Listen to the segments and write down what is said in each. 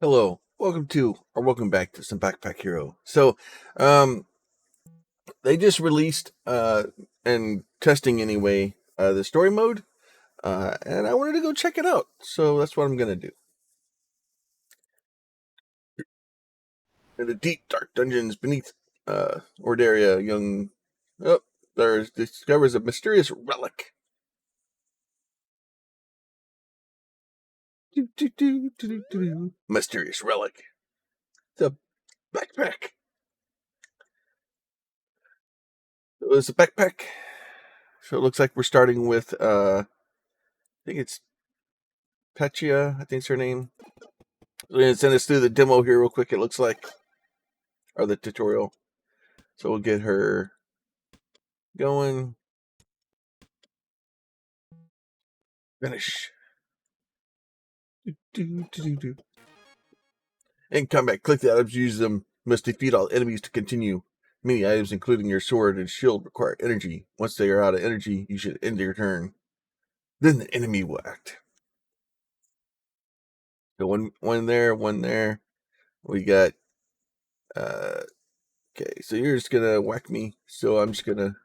Hello, welcome back to some Backpack Hero. So, um, they just released, and testing anyway, the story mode, and I wanted to go check it out. So that's what I'm gonna do. In the deep, dark dungeons beneath, Ordaria, there discovers a mysterious relic. Mysterious relic. It's a backpack. It's a backpack. So it looks like we're starting with, I think it's Petria, I think's her name. We're going to send us through the demo here real quick, it looks like. Or the tutorial. So we'll get her going. Finish. In combat, click the items, use them. Must defeat all enemies to continue. Many items, including your sword and shield, require energy. Once they are out of energy, you should end your turn. Then the enemy will act. So one there, one there. We got okay, so you're just gonna whack me. So I'm just gonna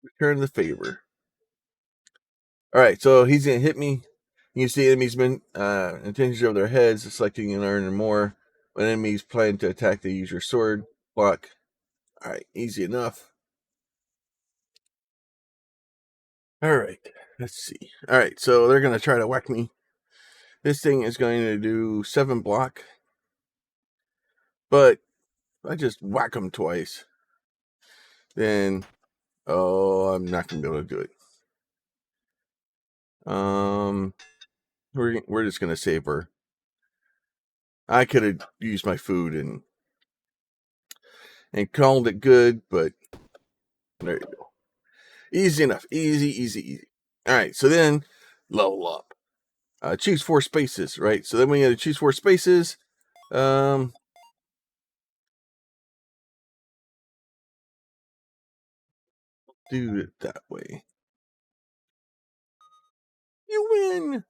return the favor. Alright, so he's gonna hit me. You can see enemies intentions over their heads, selecting and earning more. When enemies plan to attack, they use your sword. Block. Alright, easy enough. Alright, let's see. Alright, so they're gonna try to whack me. This thing is going to do 7 block. But if I just whack them twice, then I'm not gonna be able to do it. We're just gonna save her. I could have used my food and called it good, but there you go. Easy enough. Easy. Alright, so then level up. Choose 4 spaces, right? So then we got to choose 4 spaces. Do it that way. You win!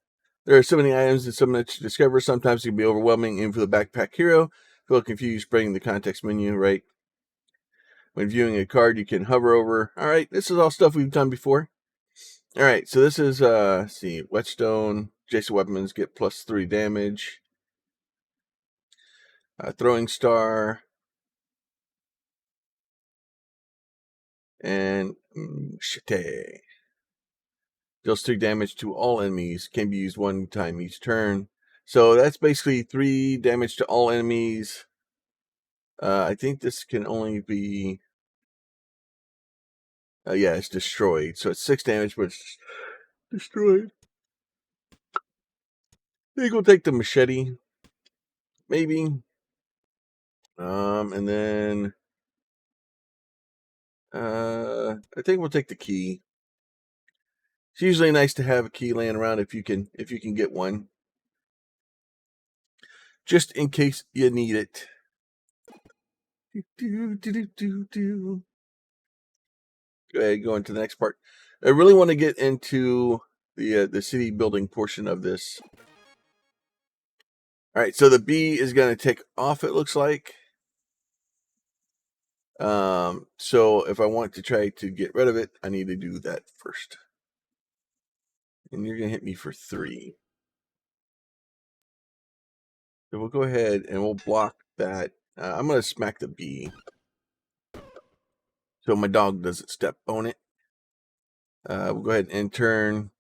There are so many items and so much to discover. Sometimes it can be overwhelming, even for the backpack hero. Feel confused, bring the context menu, right? When viewing a card, you can hover over. Alright, this is all stuff we've done before. Alright, so this is, let's see, Whetstone. Adjacent weapons get +3 damage. Throwing Star. And Machete. Deals 3 damage to all enemies. Can be used 1 time each turn. So that's basically 3 damage to all enemies. I think this can only be... yeah, it's destroyed. So it's 6 damage, but it's destroyed. I think we'll take the machete. Maybe. And then... I think we'll take the key. It's usually nice to have a key laying around if you can get one. Just in case you need it. Go ahead, go into the next part. I really want to get into the city building portion of this. All right, so the bee is going to take off, it looks like. So if I want to try to get rid of it, I need to do that first. And you're going to hit me for 3. So we'll go ahead and we'll block that. I'm going to smack the bee, so my dog doesn't step on it. We'll go ahead and turn.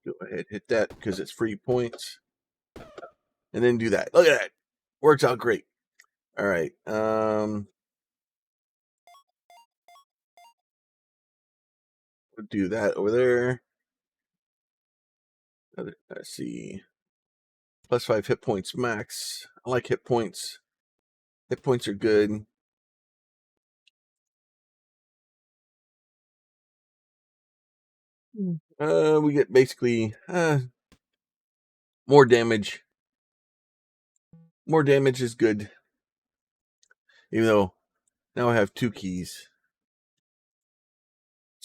Go ahead, hit that because it's free points. And then do that. Look at that. Works out great. All right. We'll do that over there. Let's see. +5 hit points max. I like hit points. Hit points are good. We get basically more damage. More damage is good. Even though now I have 2 keys.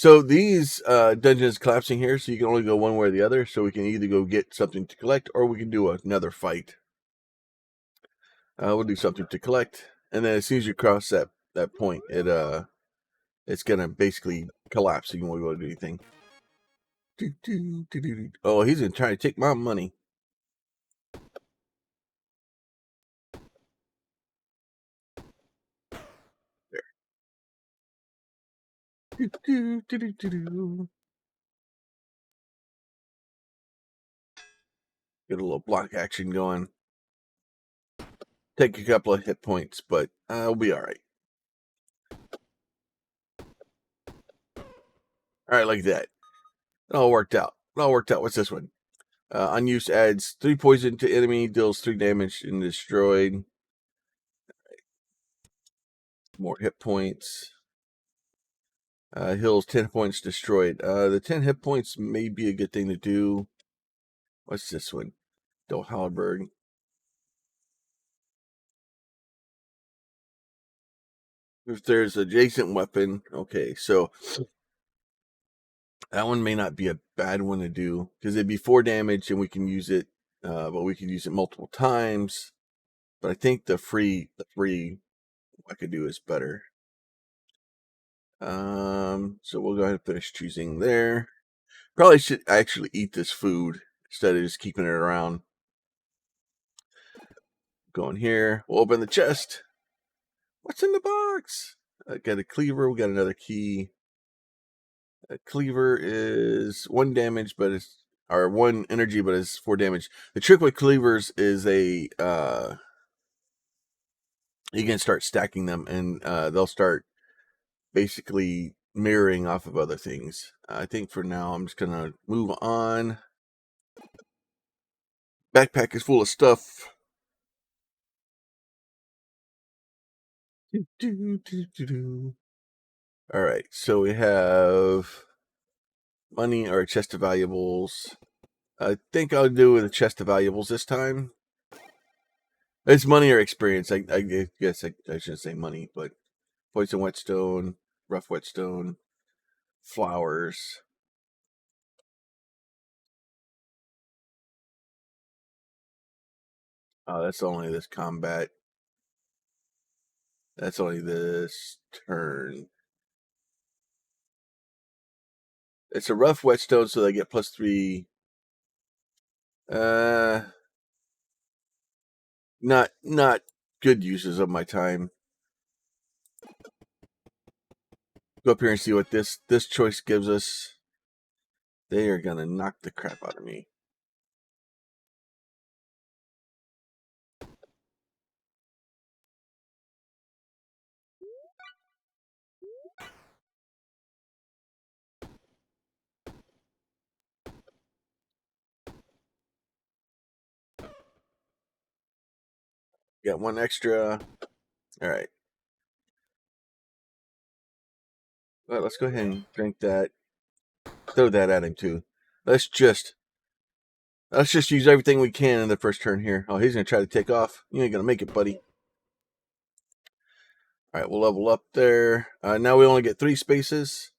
So these dungeons collapsing here, so you can only go one way or the other. So we can either go get something to collect, or we can do another fight. We'll do something to collect, and then as soon as you cross that point, it's gonna basically collapse. So you won't be able to do anything. Oh, he's gonna try to take my money. There. Get a little block action going. Take a couple of hit points, but we'll be all right. All right, like that. It all worked out. It all worked out. What's this one? Unused adds 3 poison to enemy, deals 3 damage and destroyed. More hit points. Heals 10 points destroyed. The 10 hit points may be a good thing to do. What's this one? Del Halberg. If there's adjacent weapon, okay, so that one may not be a bad one to do because it'd be 4 damage and we can use it, but we can use it multiple times. But I think the free I could do is better. So we'll go ahead and finish choosing there. Probably should actually eat this food instead of just keeping it around. Going here, we'll open the chest. What's in the box? I got a cleaver. We got another key. A cleaver is 1 damage, but it's or 1 energy, but it's 4 damage. The trick with cleavers is you can start stacking them, and they'll start basically mirroring off of other things. I think for now I'm just gonna move on. Backpack is full of stuff. All right, so we have money or a chest of valuables. I think I'll do with a chest of valuables this time. It's money or experience. I guess I shouldn't say money, but poison whetstone, rough whetstone, flowers. That's only this combat. That's only this turn. It's a rough whetstone, so they get +3. Not good uses of my time. Go up here and see what this choice gives us. They are gonna knock the crap out of me. Got 1 extra. All right. Well, let's go ahead and drink that. Throw that at him too. Let's just use everything we can in the first turn here. Oh, he's gonna try to take off. You ain't gonna make it, buddy. All right, we'll level up there. Now we only get 3 spaces,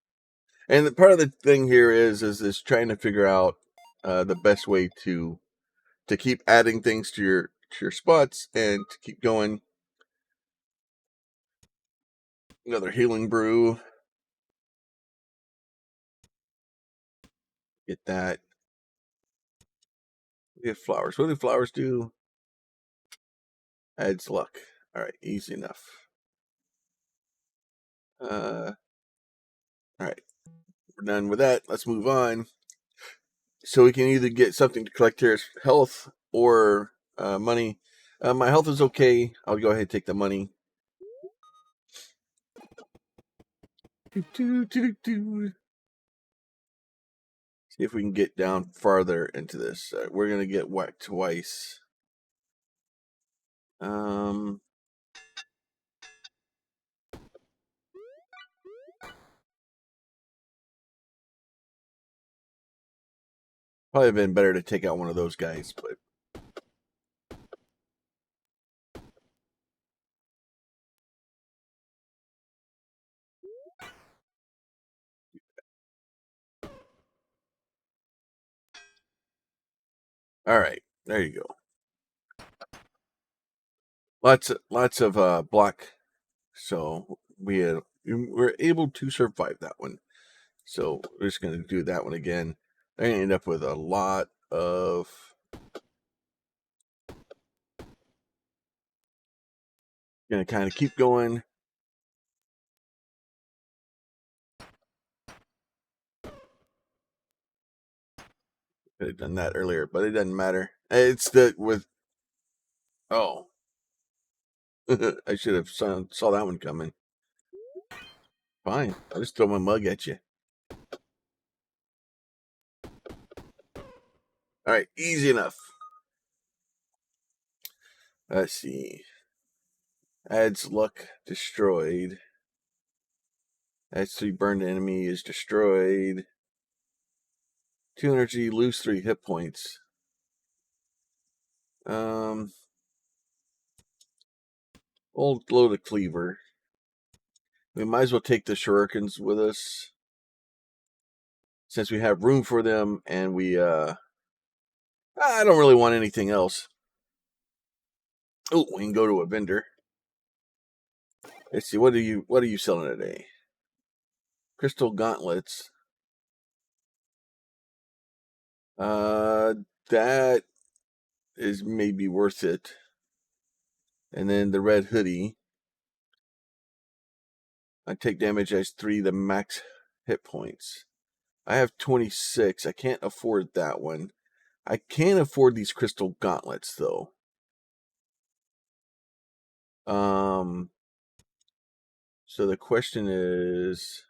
and part of the thing here is trying to figure out the best way to keep adding things to your spots and to keep going. Another healing brew. Get that. We have flowers. What do flowers do? Adds luck. All right, easy enough. All right, we're done with that. Let's move on. So we can either get something to collect here as health or money. My health is okay. I'll go ahead and take the money. See if we can get down farther into this. We're gonna get whacked twice. Probably been better to take out one of those guys, but All right, there you go. Lots of block, so we're able to survive that one. So we're just going to do that one again. I end up with a lot of going to kind of keep going. Could have done that earlier, but it doesn't matter. It's the with oh, I should have saw that one coming. Fine, I'll just throw my mug at you. All right, easy enough. Let's see. Adds luck, destroyed. Adds 3 burned enemy is destroyed. 2 energy, lose 3 hit points. We'll load a cleaver. We might as well take the shurikens with us, since we have room for them, and I don't really want anything else. Oh, we can go to a vendor. Let's see, what are you selling today? Crystal gauntlets. That is maybe worth it. And then the red hoodie. I take damage as 3 the max hit points. I have 26. I can't afford that one. I can afford these crystal gauntlets though. So the question is,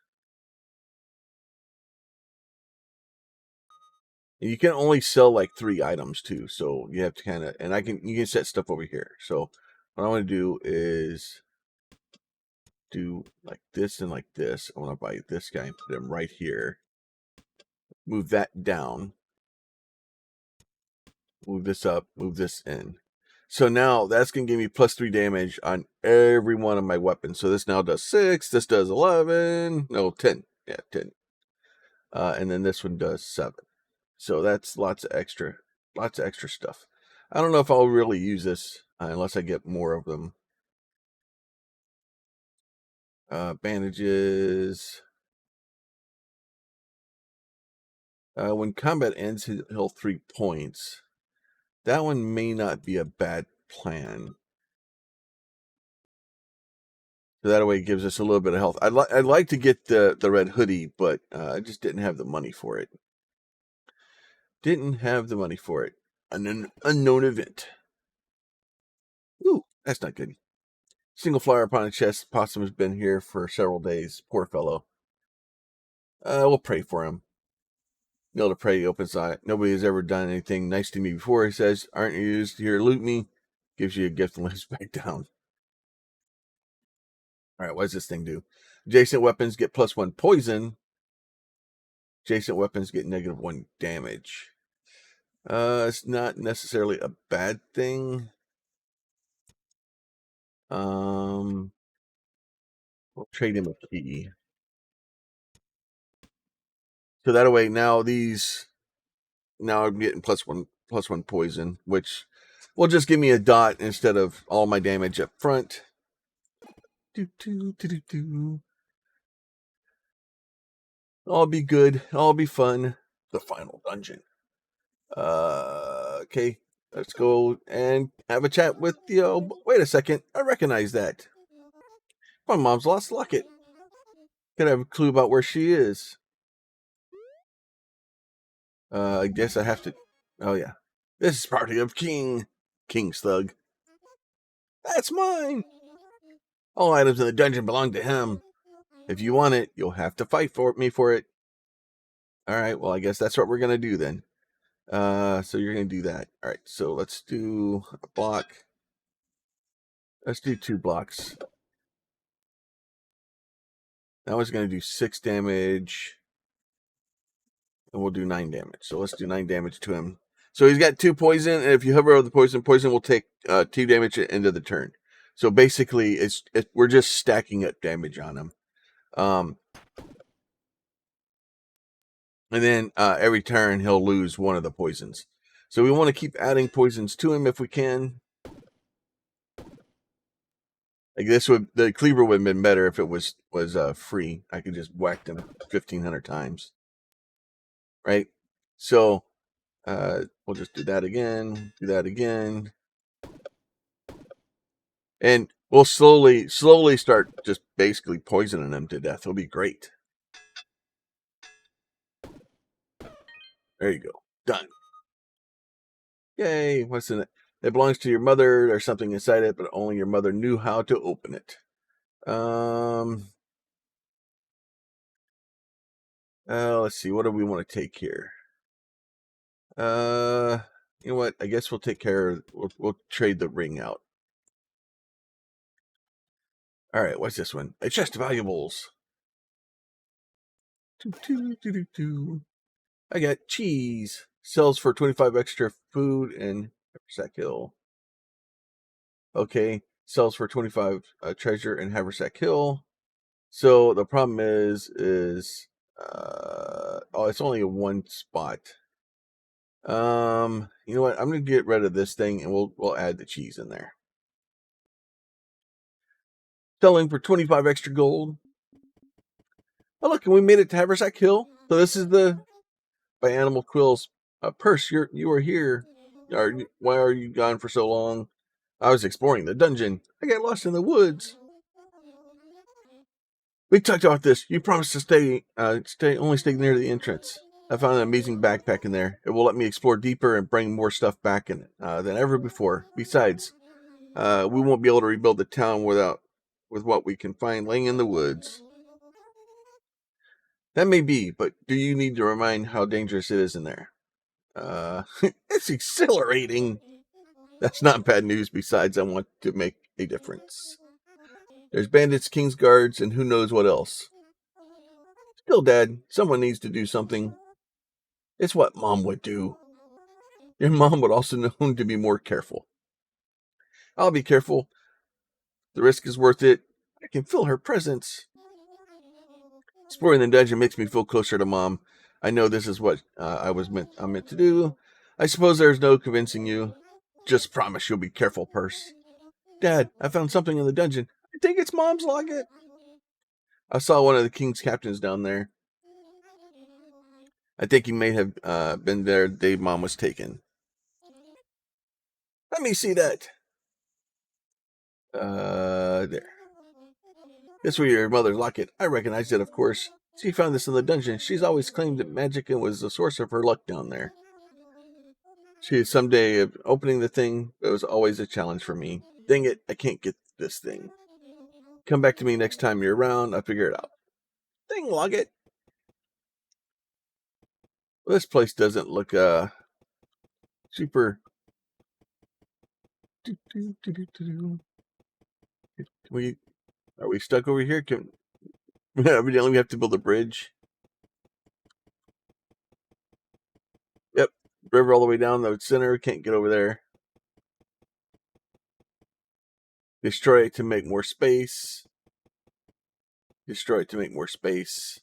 you can only sell like 3 items too, so you have to kind of, and you can set stuff over here. So what I want to do is do like this and like this. I want to buy this guy and put him right here. Move that down. Move this up. Move this in. So now that's going to give me plus 3 damage on every one of my weapons. So this now does 6. This does 11. No, 10. Yeah, 10. And then this one does 7. So that's lots of extra stuff. I don't know if I'll really use this unless I get more of them. Bandages. When combat ends, heal 3 points. That one may not be a bad plan. So that way it gives us a little bit of health. I'd like to get the red hoodie, but I just didn't have the money for it. Didn't have the money for it. An unknown event. Ooh, that's not good. Single flyer upon a chest. Possum has been here for several days. Poor fellow. We'll pray for him. Kneel to pray, he opens eye. Nobody has ever done anything nice to me before, he says. Aren't you used here to loot me? Gives you a gift and lays back down. Alright, what does this thing do? Adjacent weapons get +1 poison. Adjacent weapons get -1 damage. It's not necessarily a bad thing. We'll trade him a key. So that way now I'm getting +1 poison, which will just give me a dot instead of all my damage up front. All be good. All be fun. The final dungeon. Okay. Let's go and have a chat with the. Wait a second. I recognize that. My mom's lost locket. Can I have a clue about where she is? I guess I have to. Oh yeah. This is party of King's thug. That's mine. All items in the dungeon belong to him. If you want it, you'll have to fight for me for it. All right. Well, I guess that's what we're gonna do then. So you're gonna do that. All right. So let's do a block. Let's do 2 blocks. That one's gonna do 6 damage, and we'll do 9 damage. So let's do 9 damage to him. So he's got 2 poison, and if you hover over the poison will take 2 damage at the end of the turn. So basically, we're just stacking up damage on him. And then every turn he'll lose one of the poisons. So we want to keep adding poisons to him if we can. Like the cleaver would have been better if it was free. I could just whack them 1,500 times, right? So we'll just do that again, and we'll slowly start just basically poisoning them to death. It'll be great. There you go, done. Yay! What's in it? It belongs to your mother. There's something inside it, but only your mother knew how to open it. Let's see. What do we want to take here? You know what? I guess we'll take care of. We'll trade the ring out. All right. What's this one? A chest of valuables. I got cheese. Sells for 25 extra food and Haversack Hill. Okay. Sells for 25 treasure and Haversack Hill. So the problem is it's only a one spot. You know what? I'm gonna get rid of this thing and we'll add the cheese in there. Selling for 25 extra gold. Oh look, and we made it to Haversack Hill. So this is by Animal Quill's purse. You are here. Why are you gone for so long? I was exploring the dungeon. I got lost in the woods. We talked about this. You promised to stay near the entrance. I found an amazing backpack in there. It will let me explore deeper and bring more stuff back in it than ever before. Besides, we won't be able to rebuild the town with what we can find laying in the woods. That may be, but do you need to remind how dangerous it is in there? It's exhilarating. That's not bad news. Besides, I want to make a difference. There's bandits, king's guards, and who knows what else. Still, Dad, someone needs to do something. It's what Mom would do. Your mom would also know to be more careful. I'll be careful. The risk is worth it. I can feel her presence. Exploring the dungeon makes me feel closer to Mom. I know this is what I'm meant to do. I suppose there's no convincing you. Just promise you'll be careful, Purse. Dad, I found something in the dungeon. I think it's Mom's locket. I saw one of the king's captains down there. I think he may have been there the day Mom was taken. Let me see that. There. This was your mother's locket. I recognized it, of course. She found this in the dungeon. She's always claimed that magic was the source of her luck down there. She had some day of opening the thing, but it was always a challenge for me. Dang it, I can't get this thing. Come back to me next time you're around. I'll figure it out. Dang, Locket. Well, this place doesn't look super. Are we stuck over here? Evidently we have to build a bridge. Yep, river all the way down the center. Can't get over there. Destroy it to make more space. Destroy it to make more space.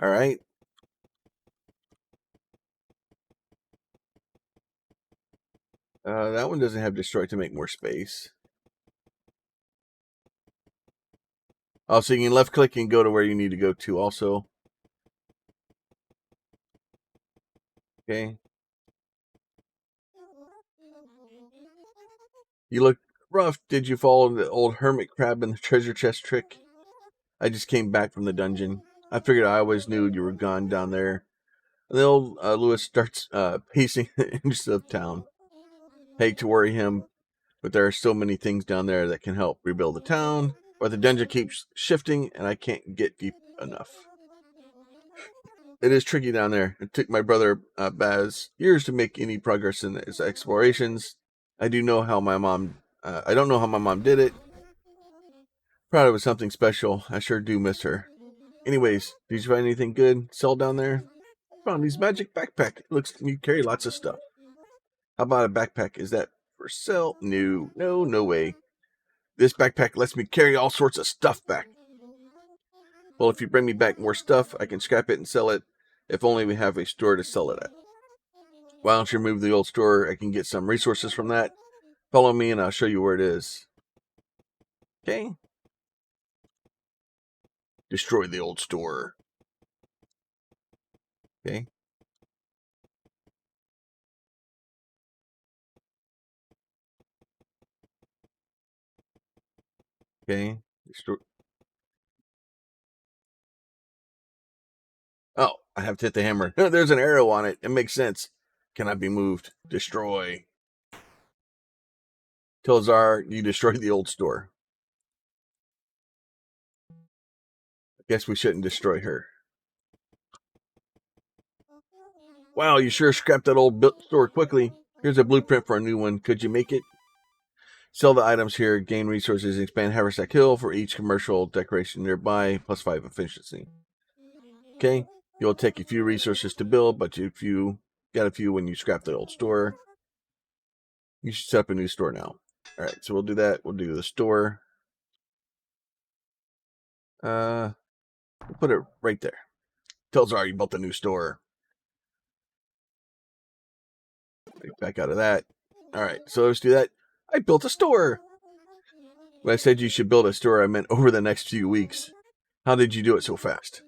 All right. That one doesn't have destroy to make more space. Oh, so you can left click and go to where you need to go to also. Okay. You look rough. Did you follow the old hermit crab and the treasure chest trick? I just came back from the dungeon. I figured I always knew you were gone down there. And the old Lewis starts pacing into the town. Hate to worry him, but there are so many things down there that can help rebuild the town. But the dungeon keeps shifting, and I can't get deep enough. It is tricky down there. It took my brother Baz years to make any progress in his explorations. I do know how my mom. I don't know how my mom did it. Proud it was something special. I sure do miss her. Anyways, did you find anything good? Sell down there? Found these magic backpack. It looks like you carry lots of stuff. How about a backpack? Is that for sale? No way. This backpack lets me carry all sorts of stuff back. Well, if you bring me back more stuff, I can scrap it and sell it. If only we have a store to sell it at. Why don't you remove the old store? I can get some resources from that. Follow me and I'll show you where it is. Okay. Destroy the old store. Okay. Okay. Destroy. Oh, I have to hit the hammer. There's an arrow on it. It makes sense. Cannot be moved. Destroy. Telzar, you destroyed the old store. I guess we shouldn't destroy her. Wow, you sure scrapped that old store quickly. Here's a blueprint for a new one. Could you make it? Sell the items here, gain resources, expand Haversack Hill for each commercial decoration nearby, plus 5 efficiency. Okay, you'll take a few resources to build, but if you got a few when you scrap the old store, you should set up a new store now. All right, so we'll do that. We'll do the store. We'll put it right there. Tells her you built a new store. Back out of that. All right, so let's do that. I built a store. When I said you should build a store, I meant over the next few weeks. How did you do it so fast?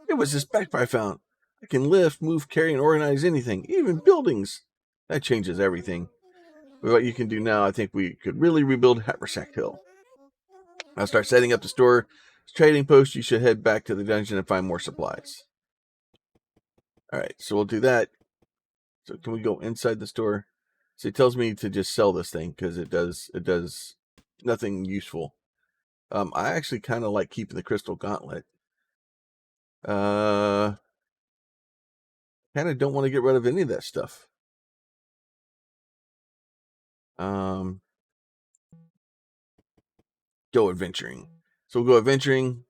It was this backpack I found. I can lift, move, carry, and organize anything, even buildings. That changes everything. With what you can do now, I think we could really rebuild Haversack Hill. I'll start setting up the store. Trading post, you should head back to the dungeon and find more supplies. All right, so we'll do that. So can we go inside the store? So it tells me to just sell this thing because it does nothing useful. I actually kind of like keeping the crystal gauntlet. Kind of don't want to get rid of any of that stuff. Go adventuring. So we'll go adventuring.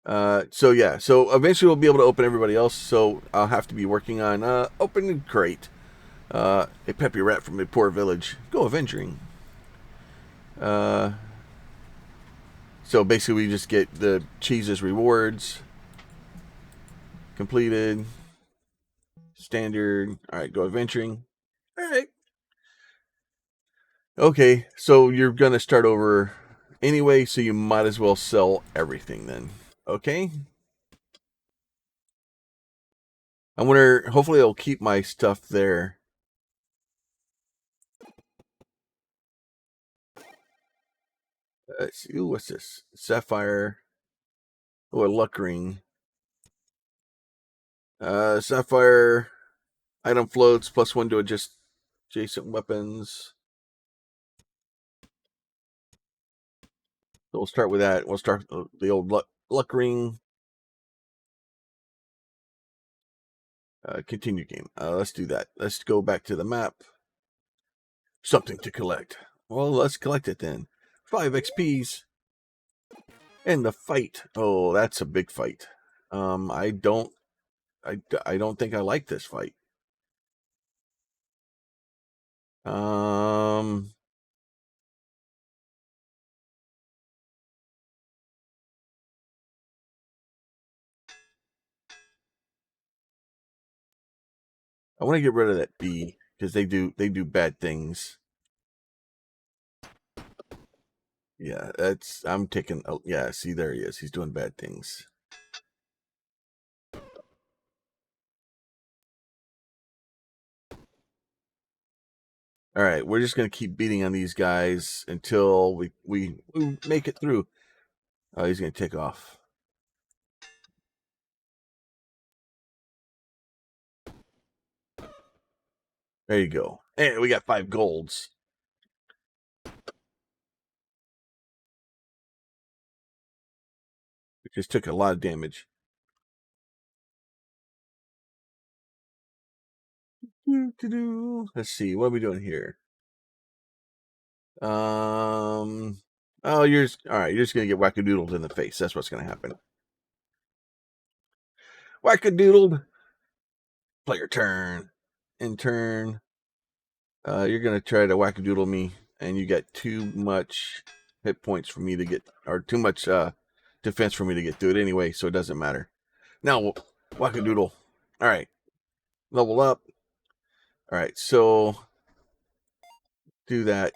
So eventually we'll be able to open everybody else. So I'll have to be working on opening crate. A peppy rat from a poor village. Go adventuring. So basically we just get the cheeses rewards. Completed. Standard. All right, go adventuring. All right. Okay, so you're going to start over anyway, so you might as well sell everything then. Okay. I wonder, hopefully I'll keep my stuff there. Let's see, ooh, what's this? Sapphire. Oh, a luck ring. Sapphire. Item floats, +1 to adjacent weapons. So we'll start with that. We'll start with the old luck ring. Continue game. Let's do that. Let's go back to the map. Something to collect. Well, let's collect it then. 5 XPs. And the fight. Oh, that's a big fight. I don't think I like this fight. I want to get rid of that bee because they do bad things. Yeah, I'm taking. Oh, yeah, see, there he is. He's doing bad things. All right, we're just gonna keep beating on these guys until we make it through. Oh, he's gonna take off. There you go. And we got 5 golds. It just took a lot of damage. Let's see. What are we doing here? Oh, all right. You're just gonna get wackadoodled in the face. That's what's gonna happen. Wackadoodled. Player turn. In turn. You're gonna try to wackadoodle me, and you got too much hit points for me to get, or too much defense for me to get through it anyway, so it doesn't matter. Now, wackadoodle. All right, level up. All right, so do that.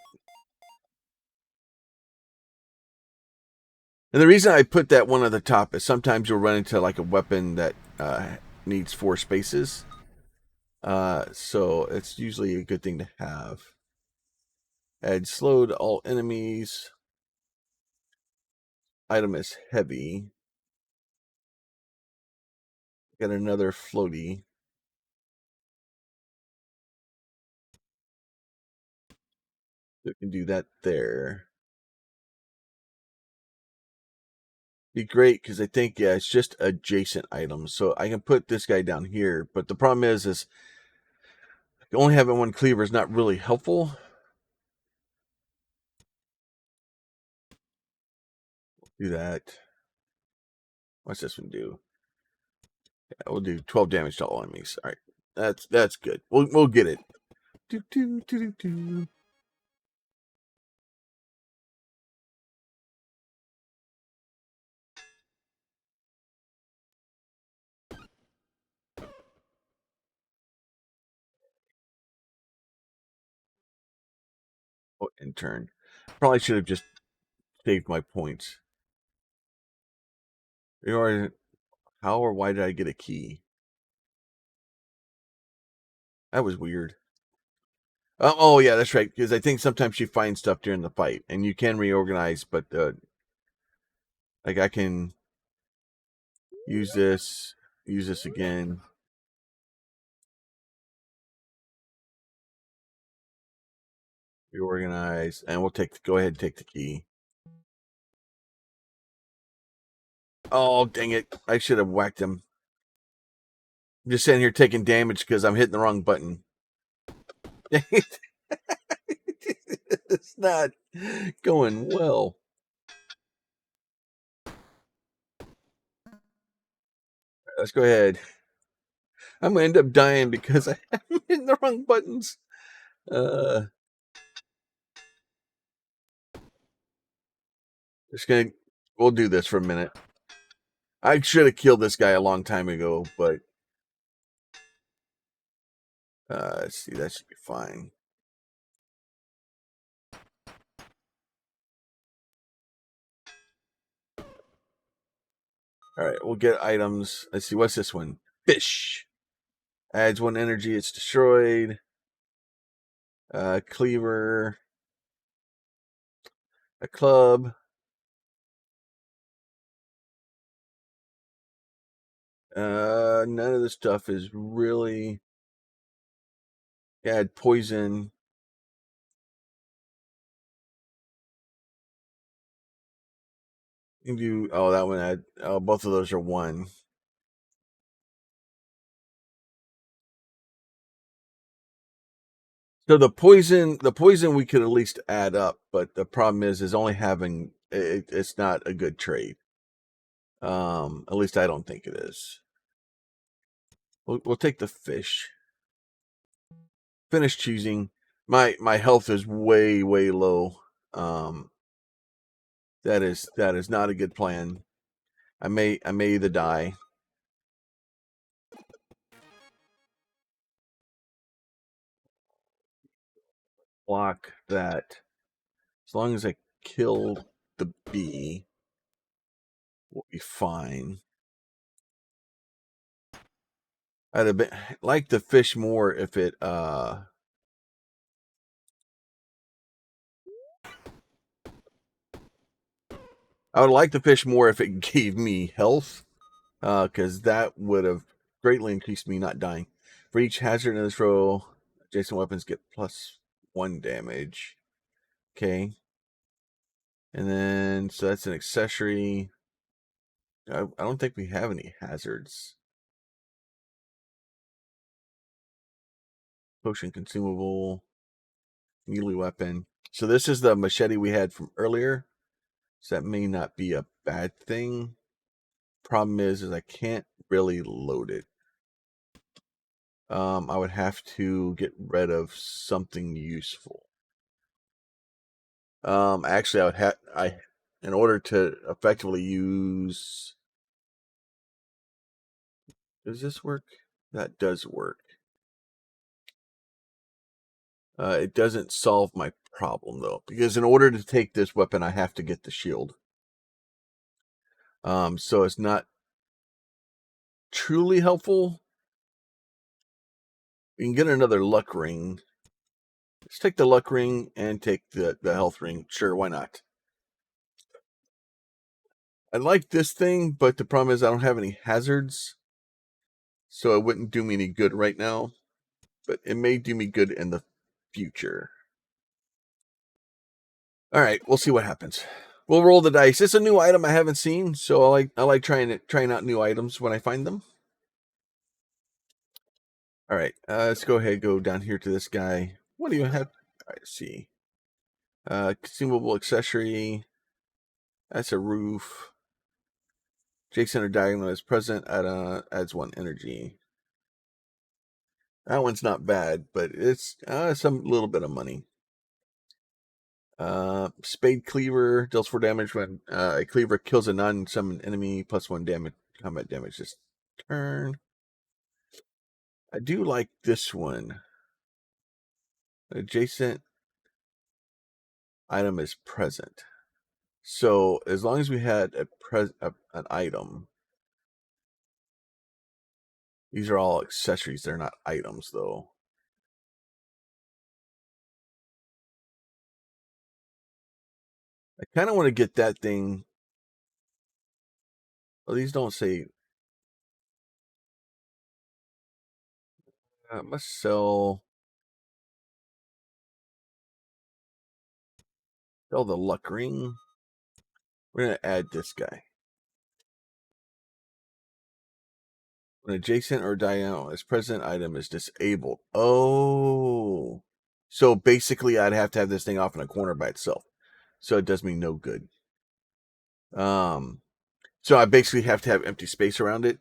And the reason I put that one at the top is sometimes you'll run into like a weapon that needs 4 spaces. So it's usually a good thing to have. Add slow to all enemies. Item is heavy. Got another floaty. We can do that there. Be great because I think it's just adjacent items, so I can put this guy down here. But the problem is only having one cleaver is not really helpful. Do that. What's this one do? Yeah, we'll do 12 damage to all enemies. All right, that's good. We'll get it. Do, do, do, do, do. Oh, in turn. Probably should have just saved my points. Or how or why did I get a key? That was weird. Oh yeah, that's right. Because I think sometimes you find stuff during the fight, and you can reorganize. But like I can use this again. Reorganize, and we'll go ahead and take the key. Oh dang it! I should have whacked him. I'm just sitting here taking damage because I'm hitting the wrong button. It's not going well. Let's go ahead. I'm gonna end up dying because I'm hitting the wrong buttons. Just gonna. We'll do this for a minute. I should have killed this guy a long time ago, but let's see. That should be fine. All right, we'll get items. Let's see. What's this one? Fish. Adds 1 energy. It's destroyed. Cleaver. A club. None of this stuff is really. Add poison. You can do. Oh, that one. Both of those are 1. So the poison we could at least add up, but the problem is only having it's not a good trade. At least I don't think it is. We'll take the fish. Finish choosing. My health is way low. That is not a good plan. I may either die. Block that. As long as I kill the bee, we'll be fine. I'd have like the fish more if it I would like the fish more if it gave me health, because that would have greatly increased me not dying. For each hazard in this row, adjacent weapons get +1 damage. Okay. And then, so that's an accessory. I don't think we have any hazards. Potion consumable. Melee weapon. So this is the machete we had from earlier. So that may not be a bad thing. Problem is I can't really load it. I would have to get rid of something useful. Actually, I would have in order to effectively use. Does this work? That does work. It doesn't solve my problem, though, because in order to take this weapon, I have to get the shield. So it's not truly helpful. We can get another luck ring. Let's take the luck ring and take the health ring. Sure, why not? I like this thing, but the problem is I don't have any hazards. So it wouldn't do me any good right now. But it may do me good in the future. All right, we'll see what happens. We'll roll the dice. It's a new item I haven't seen, so I like trying out new items when I find them. All right, let's go ahead and go down here to this guy. What do you have? All right, let's see. Consumable accessory. That's a roof. Jason or diagonal is present adds 1 energy. That one's not bad, but it's some little bit of money. Spade Cleaver deals 4 damage when a cleaver kills a non-summoned enemy, plus 1 damage combat damage this turn. I do like this one. Adjacent item is present. So as long as we had an item, these are all accessories. They're not items, though. I kind of want to get that thing. Well, these don't say. I must sell the luck ring. We're going to add this guy. When adjacent or diagonal is present, item is disabled. Oh. So basically, I'd have to have this thing off in a corner by itself. So it does me no good. So I basically have to have empty space around it.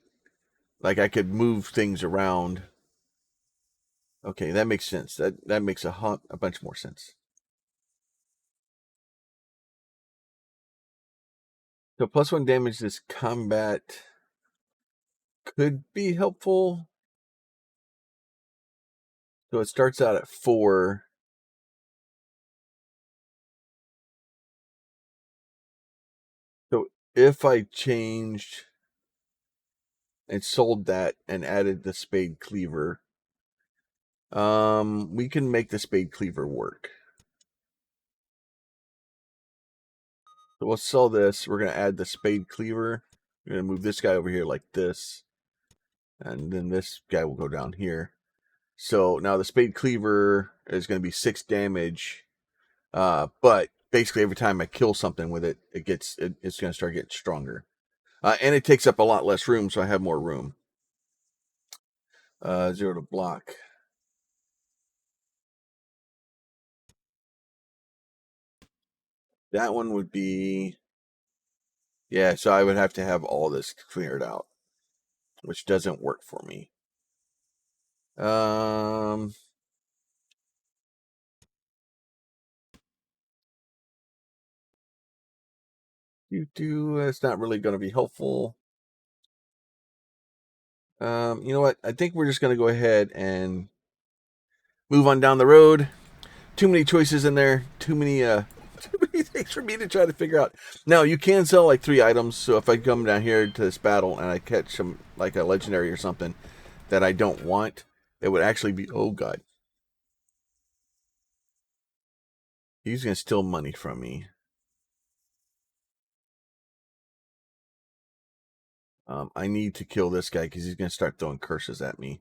Like I could move things around. Okay, that makes sense. That makes a bunch more sense. So +1 damage this combat could be helpful. So it starts out at 4. So if I changed and sold that and added the spade cleaver, we can make the spade cleaver work. So we'll sell this. We're going to add the spade cleaver. We're going to move this guy over here like this. And then this guy will go down here. So now the spade cleaver is going to be 6 damage. But basically every time I kill something with it, it's going to start getting stronger. And it takes up a lot less room, so I have more room. 0 to block. That one would be... Yeah, so I would have to have all this cleared out, which doesn't work for me. It's not really going to be helpful. You know what? I think we're just going to go ahead and move on down the road. Too many choices in there. Too many things for me to try to figure out. Now, you can sell like 3 items. So if I come down here to this battle and I catch some, like a legendary or something that I don't want, it would actually be, oh God. He's going to steal money from me. I need to kill this guy because he's going to start throwing curses at me.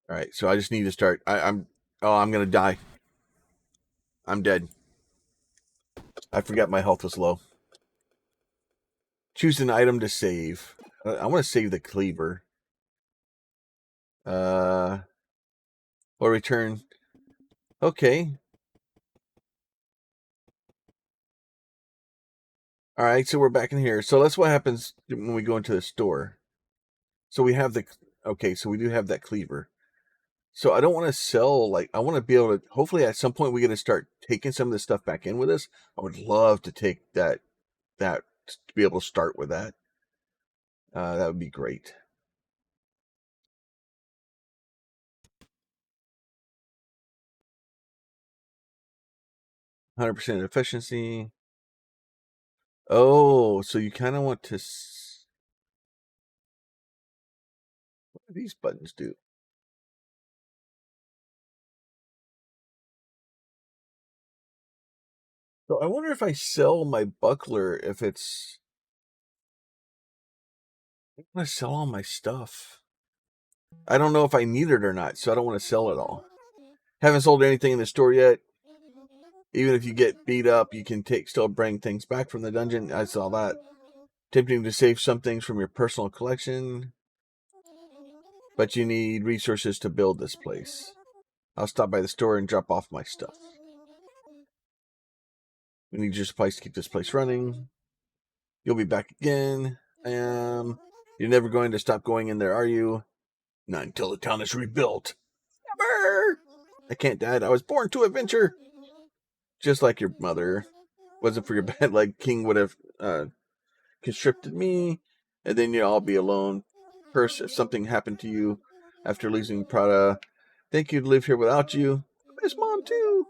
All right, so I just need to start. I'm going to die. I'm dead. I forgot my health was low. Choose an item to save. I want to save the cleaver. Or return. Okay. All right, so we're back in here. So that's what happens when we go into the store. So we have so we do have that cleaver. So I don't want to sell, like, I want to be able to, hopefully at some point we're going to start taking some of this stuff back in with us. I would love to take that, to be able to start with that. That would be great. 100% efficiency. Oh, so you kind of want to... What do these buttons do? So I wonder if I sell my buckler, if it's... I want to sell all my stuff. I don't know if I need it or not, so I don't want to sell it all. Haven't sold anything in the store yet. Even if you get beat up, you can still bring things back from the dungeon. I saw that. Tempting to save some things from your personal collection, but you need resources to build this place. I'll stop by the store and drop off my stuff. We need your supplies to keep this place running. You'll be back again. You're never going to stop going in there, are you? Not until the town is rebuilt. Never! I can't, Dad. I was born to adventure. Just like your mother. Wasn't for your bad leg, King would have conscripted me, and then you'd all be alone. First, if something happened to you after losing Prada, think you'd live here without you. I miss Mom too.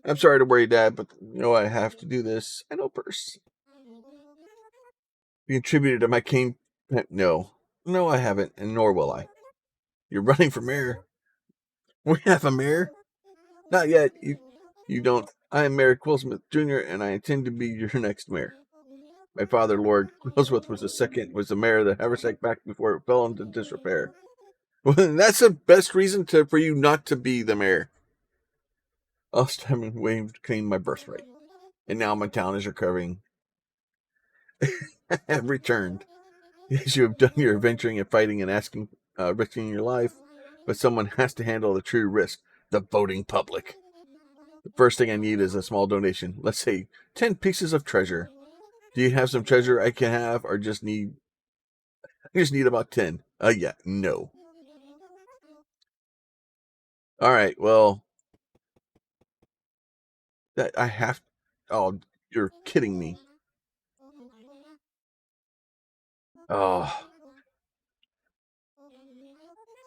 I'm sorry to worry, Dad, but you know I have to do this. I know, Purse. You contributed to my king. No, I haven't, and nor will I. You're running for mayor. We have a mayor. Not yet. You don't. I am Mayor Quillsmith Jr., and I intend to be your next mayor. My father, Lord Quillsmith, was the mayor of the Haversack back before it fell into disrepair. Well, that's the best reason for you not to be the mayor. Last time and waved claimed my birthright, and now my town is recovering. I have returned. Yes, you have done your adventuring and fighting and risking your life, but someone has to handle the true risk: the voting public. The first thing I need is a small donation. Let's say 10 pieces of treasure. Do you have some treasure I can have, or I just need about 10? Yeah, no. All right, well, that I have. Oh, you're kidding me. Oh,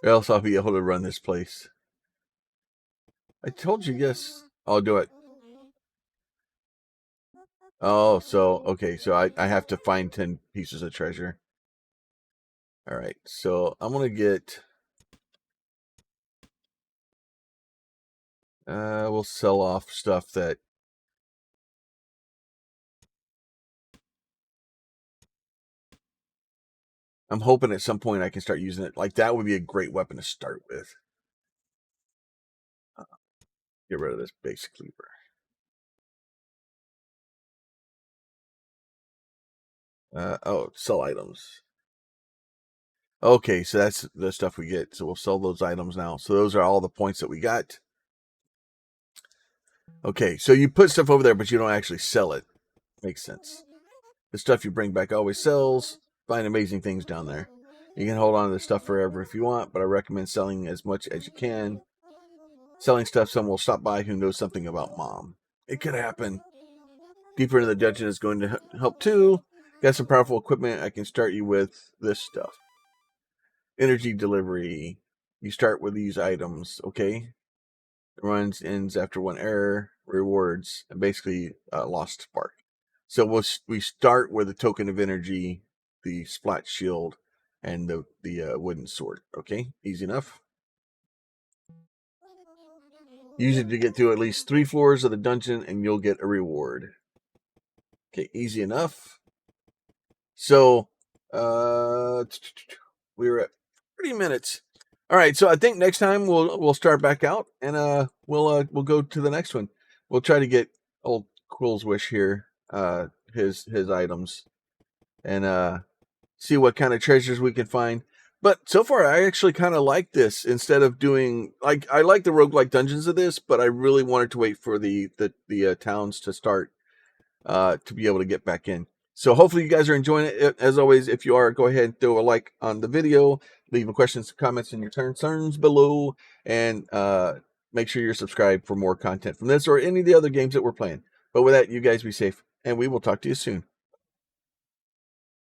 or else I'll be able to run this place. I told you, yes. I'll do it. Oh, okay, so I have to find 10 pieces of treasure. All right, so I'm going to get... we'll sell off stuff that... I'm hoping at some point I can start using it. Like, that would be a great weapon to start with. Get rid of this basic cleaver. Sell items. Okay, so that's the stuff we get. So we'll sell those items now. So those are all the points that we got. Okay, so you put stuff over there, but you don't actually sell it. Makes sense. The stuff you bring back always sells. Find amazing things down there. You can hold on to the stuff forever if you want, but I recommend selling as much as you can. Selling stuff, someone will stop by who knows something about Mom. It could happen. Deeper into the dungeon is going to help too. Got some powerful equipment. I can start you with this stuff. Energy delivery. You start with these items, okay? It ends after one error. Rewards, and basically lost spark. So we start with a token of energy, the splat shield, and the wooden sword. Okay, easy enough. Use it to get through at least 3 floors of the dungeon, and you'll get a reward. Okay, easy enough. So, we were at 30 minutes. All right, so I think next time we'll start back out, and we'll go to the next one. We'll try to get old Quill's Wish here, his items, and see what kind of treasures we can find. But so far, I actually kind of like this. Instead of doing I like the roguelike dungeons of this, but I really wanted to wait for the towns to start to be able to get back in. So hopefully you guys are enjoying it. As always, if you are, go ahead and throw a like on the video, leave a questions, comments, and your concerns below, and make sure you're subscribed for more content from this or any of the other games that we're playing. But with that, you guys be safe, and we will talk to you soon.